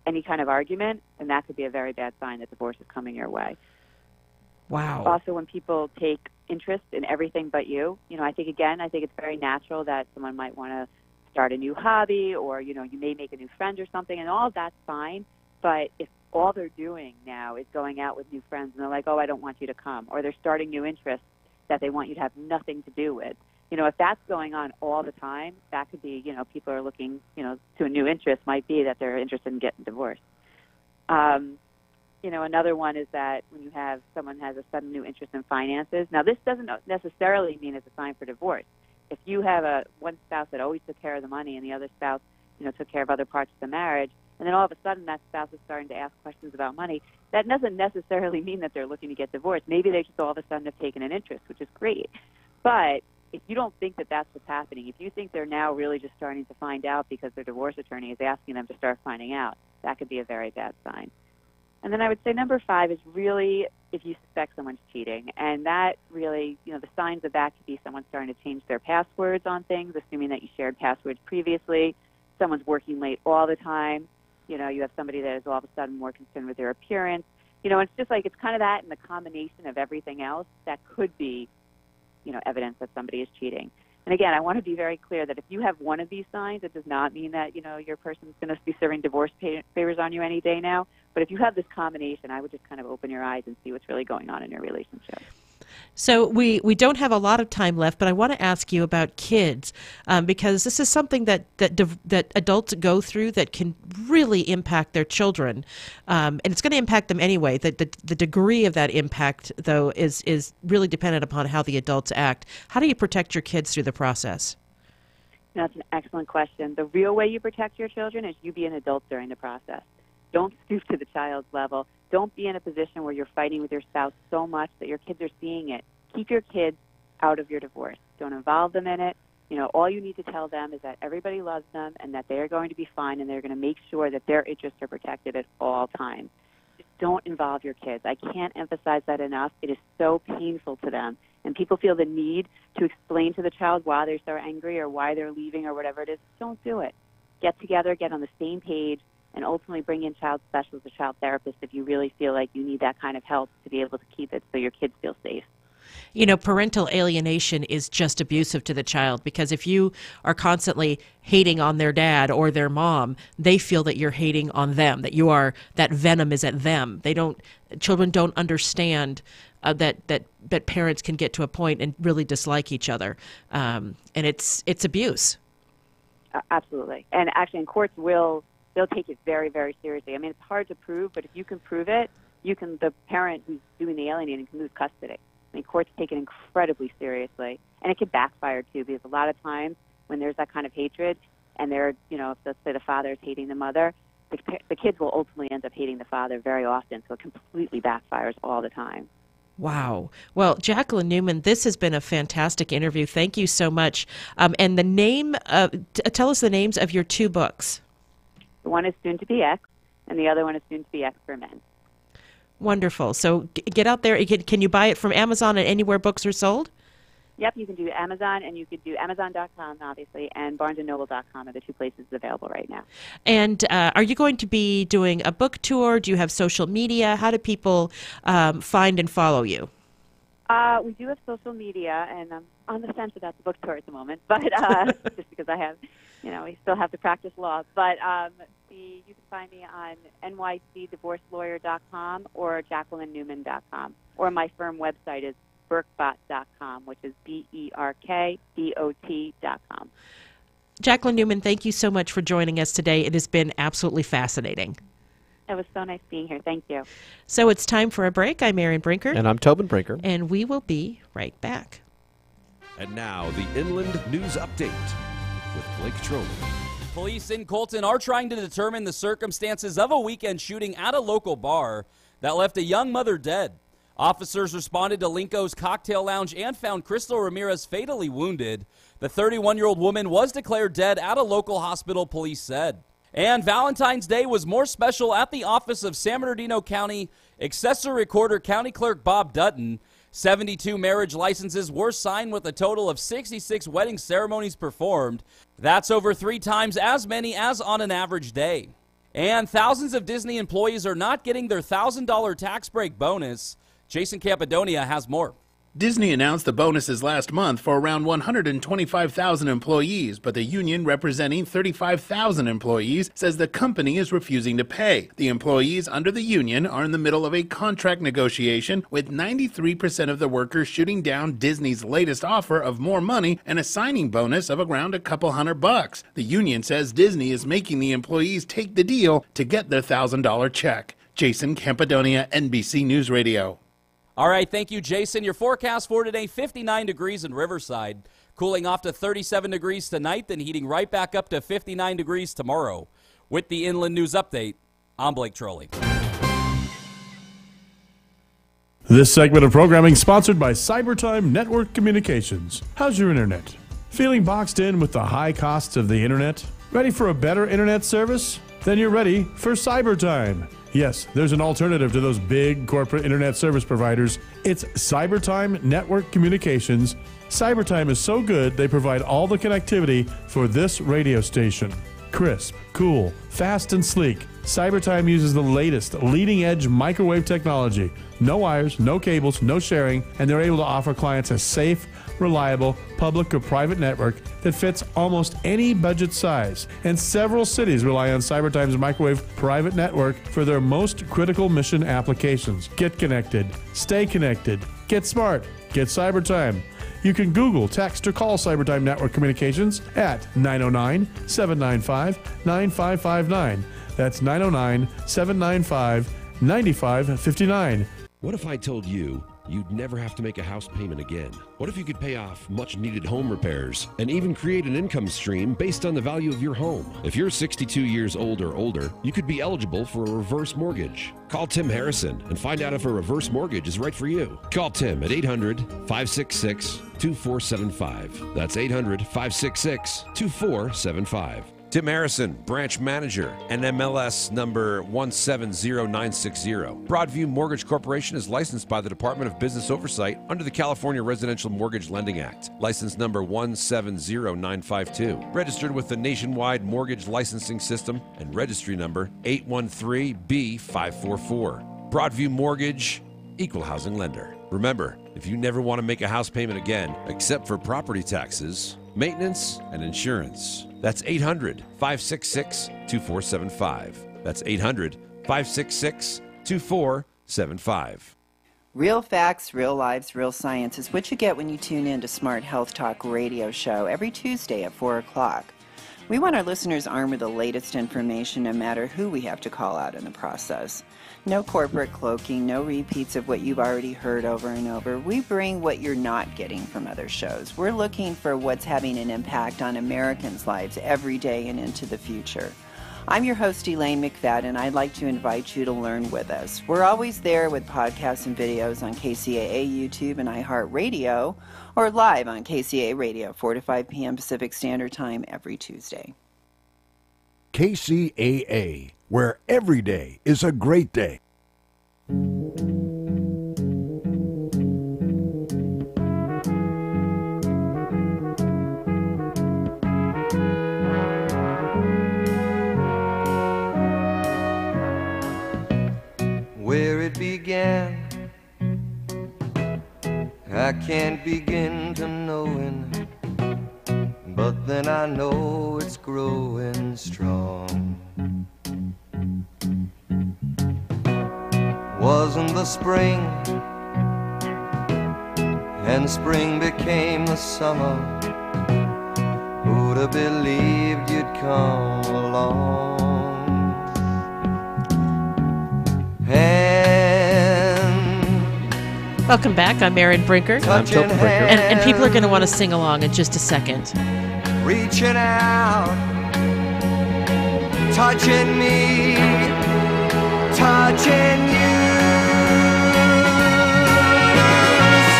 any kind of argument, then that could be a very bad sign that divorce is coming your way. Wow. Also, when people take interest in everything but you, I think it's very natural that someone might want to start a new hobby, or, you may make a new friend or something, and all of that's fine. But if all they're doing now is going out with new friends and they're like, oh, I don't want you to come, or they're starting new interests that they want you to have nothing to do with, if that's going on all the time, that could be, people are looking, to a new interest, might be that they're interested in getting divorced. Another one is that when someone has a sudden new interest in finances. Now, this doesn't necessarily mean it's a sign for divorce. If you have one spouse that always took care of the money and the other spouse took care of other parts of the marriage, and then all of a sudden that spouse is starting to ask questions about money, that doesn't necessarily mean that they're looking to get divorced. Maybe they just all of a sudden have taken an interest, which is great. But if you don't think that that's what's happening, if you think they're now really just starting to find out because their divorce attorney is asking them to start finding out, that could be a very bad sign. And then I would say number 5 is really if you suspect someone's cheating. And that really, the signs of that could be someone starting to change their passwords on things, assuming that you shared passwords previously. Someone's working late all the time. You have somebody that is all of a sudden more concerned with their appearance. It's just like it's kind of that and the combination of everything else that could be, evidence that somebody is cheating. And again, I want to be very clear that if you have one of these signs, it does not mean that, your person's going to be serving divorce favors on you any day now. But if you have this combination, I would just kind of open your eyes and see what's really going on in your relationship. So we don't have a lot of time left, but I want to ask you about kids because this is something that adults go through that can really impact their children, and it's going to impact them anyway. The degree of that impact, though, is really dependent upon how the adults act. How do you protect your kids through the process? That's an excellent question. The real way you protect your children is you be an adult during the process. Don't stoop to the child's level. Don't be in a position where you're fighting with your spouse so much that your kids are seeing it. Keep your kids out of your divorce. Don't involve them in it. All you need to tell them is that everybody loves them and that they are going to be fine and they're going to make sure that their interests are protected at all times. Just don't involve your kids. I can't emphasize that enough. It is so painful to them. And people feel the need to explain to the child why they're so angry or why they're leaving or whatever it is. Don't do it. Get together, get on the same page, and ultimately bring in child specialists or child therapists if you really feel like you need that kind of help to be able to keep it so your kids feel safe. Parental alienation is just abusive to the child because if you are constantly hating on their dad or their mom, they feel that you're hating on them, that venom is at them. Children don't understand that parents can get to a point and really dislike each other. And it's abuse. Absolutely. And actually in courts they'll take it very, very seriously. I mean, it's hard to prove, but if you can prove it, the parent who's doing the alienating can lose custody. I mean, courts take it incredibly seriously, and it can backfire too, because a lot of times when there's that kind of hatred, and if let's say the father is hating the mother, the kids will ultimately end up hating the father very often, so it completely backfires all the time. Wow. Well, Jacqueline Newman, this has been a fantastic interview. Thank you so much. And tell us the names of your 2 books. One is Soon to Be X, and the other one is Soon to Be X for Men. Wonderful. So get out there. Can you buy it from Amazon and anywhere books are sold? Yep, you can do Amazon, and you could do Amazon.com, obviously, and BarnesandNoble.com are the 2 places available right now. And are you going to be doing a book tour? Do you have social media? How do people find and follow you? We do have social media, and I'm on the fence about the book tour at the moment, but just because I have, we still have to practice law. But you can find me on nycdivorcelawyer.com or jacquelinenewman.com, or my firm website is berkbot.com, which is BERKBOT.com. Jacqueline Newman, thank you so much for joining us today. It has been absolutely fascinating. It was so nice being here. Thank you. So it's time for a break. I'm Erin Brinker. And I'm Tobin Brinker. And we will be right back. And now, the Inland News Update with Blake Troman. Police in Colton are trying to determine the circumstances of a weekend shooting at a local bar that left a young mother dead. Officers responded to Linco's Cocktail Lounge and found Crystal Ramirez fatally wounded. The 31-year-old woman was declared dead at a local hospital, police said. And Valentine's Day was more special at the office of San Bernardino County Accessory Recorder County Clerk Bob Dutton. 72 marriage licenses were signed with a total of 66 wedding ceremonies performed. That's over 3 times as many as on an average day. And thousands of Disney employees are not getting their $1,000 tax break bonus. Jason Campidonia has more. Disney announced the bonuses last month for around 125,000 employees, but the union representing 35,000 employees says the company is refusing to pay. The employees under the union are in the middle of a contract negotiation, with 93% of the workers shooting down Disney's latest offer of more money and a signing bonus of around a couple $100. The union says Disney is making the employees take the deal to get their $1,000 check. Jason Campidonia, NBC News Radio. All right, thank you, Jason. Your forecast for today, 59 degrees in Riverside. cooling off to 37 degrees tonight, then heating right back up to 59 degrees tomorrow. With the Inland News Update, I'm Blake Trolley. This segment of programming sponsored by Cybertime Network Communications. How's your internet? Feeling boxed in with the high costs of the internet? Ready for a better internet service? Then you're ready for Cybertime. Yes, there's an alternative to those big corporate internet service providers. It's Cybertime Network Communications. Cybertime is so good they provide all the connectivity for this radio station. Crisp, cool, fast, and sleek. Cybertime uses the latest leading-edge microwave technology. No wires, no cables, no sharing, and they're able to offer clients a safe, reliable, public or private network that fits almost any budget size. And several cities rely on Cybertime's microwave private network for their most critical mission applications. Get connected, stay connected, get smart, get Cybertime. You can Google, text, or call Cybertime Network Communications at 909-795-9559. That's 909-795-9559. What if I told you you'd never have to make a house payment again? What if you could pay off much-needed home repairs and even create an income stream based on the value of your home? If you're 62 years old or older, you could be eligible for a reverse mortgage. Call Tim Harrison and find out if a reverse mortgage is right for you. Call Tim at 800-566-2475. That's 800-566-2475. Tim Harrison, branch manager, NMLS number 170960. Broadview Mortgage Corporation is licensed by the Department of Business Oversight under the California Residential Mortgage Lending Act. License number 170952. Registered with the Nationwide Mortgage Licensing System and registry number 813B544. Broadview Mortgage, equal housing lender. Remember, if you never want to make a house payment again, except for property taxes, maintenance, and insurance, that's 800-566-2475. That's 800-566-2475. Real facts, real lives, real science is what you get when you tune in to Smart Health Talk radio show every Tuesday at 4 o'clock. We want our listeners armed with the latest information no matter who we have to call out in the process. No corporate cloaking, no repeats of what you've already heard over and over. We bring what you're not getting from other shows. We're looking for what's having an impact on Americans' lives every day and into the future. I'm your host, Elaine McFadden, and I'd like to invite you to learn with us. We're always there with podcasts and videos on KCAA, YouTube, and iHeartRadio, or live on KCAA Radio, 4 to 5 p.m. Pacific Standard Time every Tuesday. KCAA, where every day is a great day. Where it began, I can't begin to knowing, but then I know it's growing strong. Wasn't the spring, and spring became the summer. Who'd have believed you'd come along? Welcome back. I'm Erin Brinker. I'm Tilton Brinker. And people are going to want to sing along in just a second. Reaching out, touching me, touching you.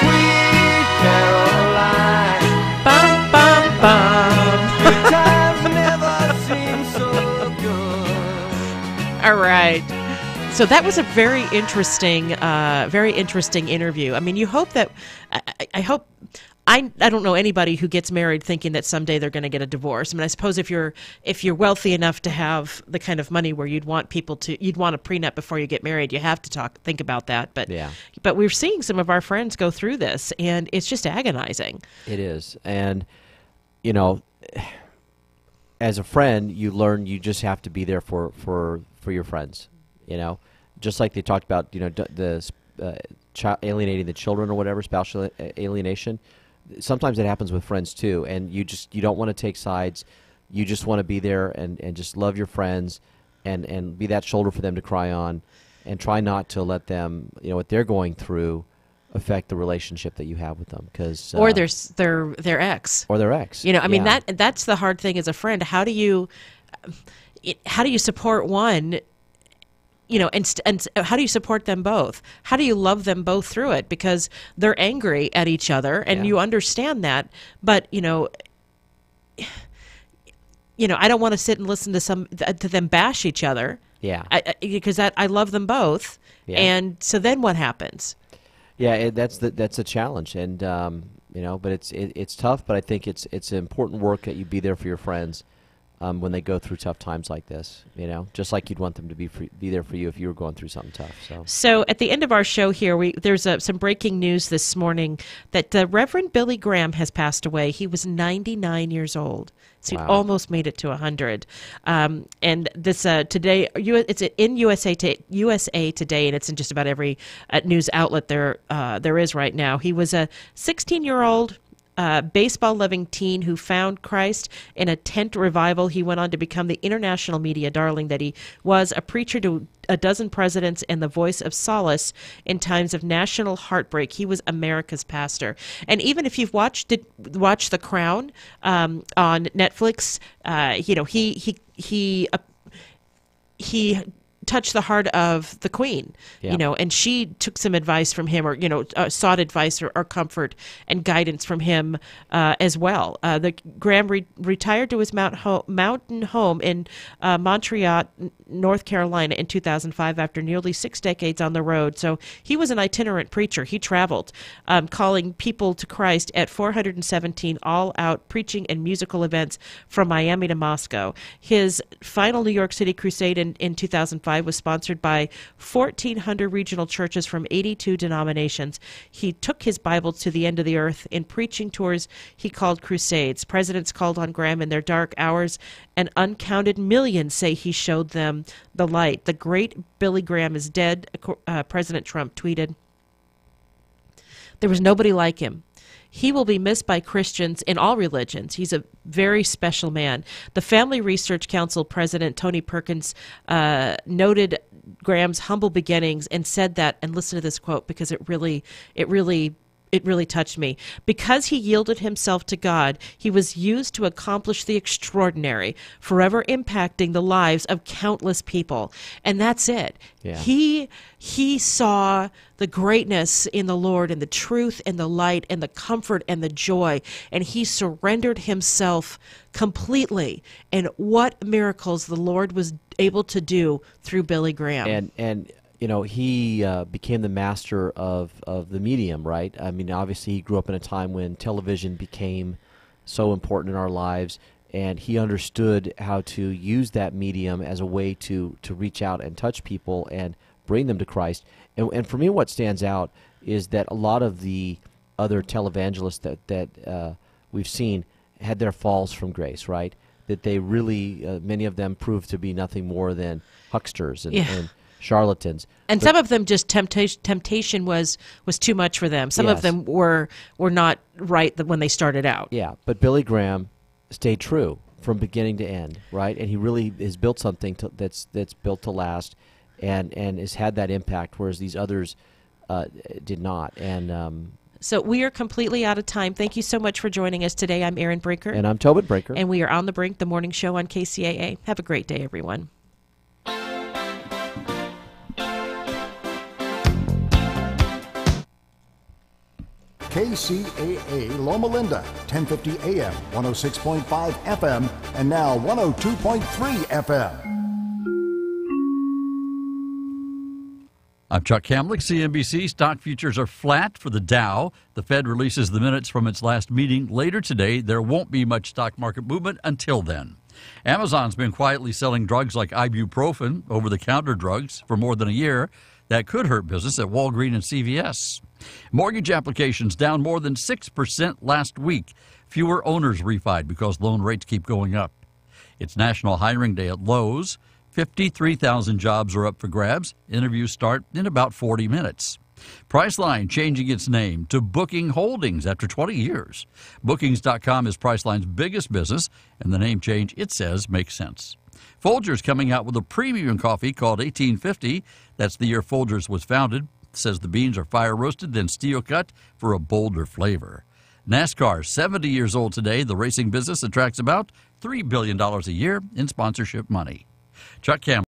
Sweet Caroline. Bum, bum, bum. Good times never seem so good. All right. So that was a very interesting interview. I mean, you hope that I hope I don't know anybody who gets married thinking that someday they're going to get a divorce. I mean, I suppose if you're wealthy enough to have the kind of money where you'd want a prenup before you get married, you have to think about that. But yeah. But we're seeing some of our friends go through this, and it's just agonizing. It is, and you know, as a friend, you learn you just have to be there for your friends. You know, just like they talked about, you know, the alienating the children or whatever, spousal alienation. Sometimes it happens with friends too, and you don't want to take sides. You just want to be there and just love your friends and be that shoulder for them to cry on, and try not to let them, you know, what they're going through, affect the relationship that you have with them, because or their ex, or their ex. I mean that's the hard thing as a friend. How do you support one? And how do you support them both? How do you love them both through it? Because they're angry at each other, and you understand that. But I don't want to sit and listen to them bash each other. Yeah, because I love them both. Yeah. And so then what happens? Yeah, that's a challenge, and but it's tough. But I think it's important work that you be there for your friends. When they go through tough times like this, just like you'd want them to be there for you if you were going through something tough. So at the end of our show here, there's some breaking news this morning that Reverend Billy Graham has passed away. He was 99 years old. So he almost made it to 100. And this today, it's in USA Today, and it's in just about every news outlet there is right now. He was a 16-year-old baseball-loving teen who found Christ in a tent revival. He went on to become the international media darling that he was, a preacher to a dozen presidents and the voice of solace in times of national heartbreak. He was America's pastor. And even if you've watched The Crown on Netflix, he touched the heart of the Queen, and she took some advice from him, or sought advice or comfort and guidance from him as well. The Graham retired to his mountain home in Montreal, North Carolina, in 2005 after nearly 6 decades on the road. So he was an itinerant preacher. He traveled, calling people to Christ at 417 all-out preaching and musical events from Miami to Moscow. His final New York City crusade in 2005 was sponsored by 1,400 regional churches from 82 denominations. He took his Bible to the end of the earth in preaching tours he called crusades. Presidents called on Graham in their dark hours, and uncounted millions say he showed them the light. The great Billy Graham is dead, President Trump tweeted. There was nobody like him. He will be missed by Christians in all religions. He's a very special man. The Family Research Council president, Tony Perkins, noted Graham's humble beginnings and said that, and listen to this quote because it really touched me. Because he yielded himself to God, he was used to accomplish the extraordinary, forever impacting the lives of countless people. And that's it. Yeah. He saw the greatness in the Lord and the truth and the light and the comfort and the joy, and he surrendered himself completely. And what miracles the Lord was able to do through Billy Graham. And he became the master of the medium, right? I mean, obviously he grew up in a time when television became so important in our lives, and he understood how to use that medium as a way to reach out and touch people and bring them to Christ. And for me, what stands out is that a lot of the other televangelists that we've seen had their falls from grace, right? That they really, many of them proved to be nothing more than hucksters and charlatans. And some of them just temptation was too much for them. Some of them were not right when they started out. Yeah, but Billy Graham stayed true from beginning to end, right? And he really has built something that's built to last, and has had that impact, whereas these others did not. And so we are completely out of time. Thank you so much for joining us today. I'm Erin Brinker. And I'm Tobin Brinker. And we are On the Brink, the morning show on KCAA. Have a great day, everyone. KCAA Loma Linda, 1050 AM, 106.5 FM, and now 102.3 FM. I'm Chuck Kamlick, CNBC. Stock futures are flat for the Dow. The Fed releases the minutes from its last meeting later today. There won't be much stock market movement until then. Amazon's been quietly selling drugs like ibuprofen, over-the-counter drugs, for more than a year. That could hurt business at Walgreens and CVS. Mortgage applications down more than 6% last week. Fewer owners refied because loan rates keep going up. It's National Hiring Day at Lowe's. 53,000 jobs are up for grabs. Interviews start in about 40 minutes. Priceline changing its name to Booking Holdings after 20 years. Bookings.com is Priceline's biggest business, and the name change, it says, makes sense. Folgers coming out with a premium coffee called 1850. That's the year Folgers was founded. says the beans are fire roasted, then steel cut for a bolder flavor. NASCAR, 70 years old today. The racing business attracts about $3 billion a year in sponsorship money. Chuck Campbell.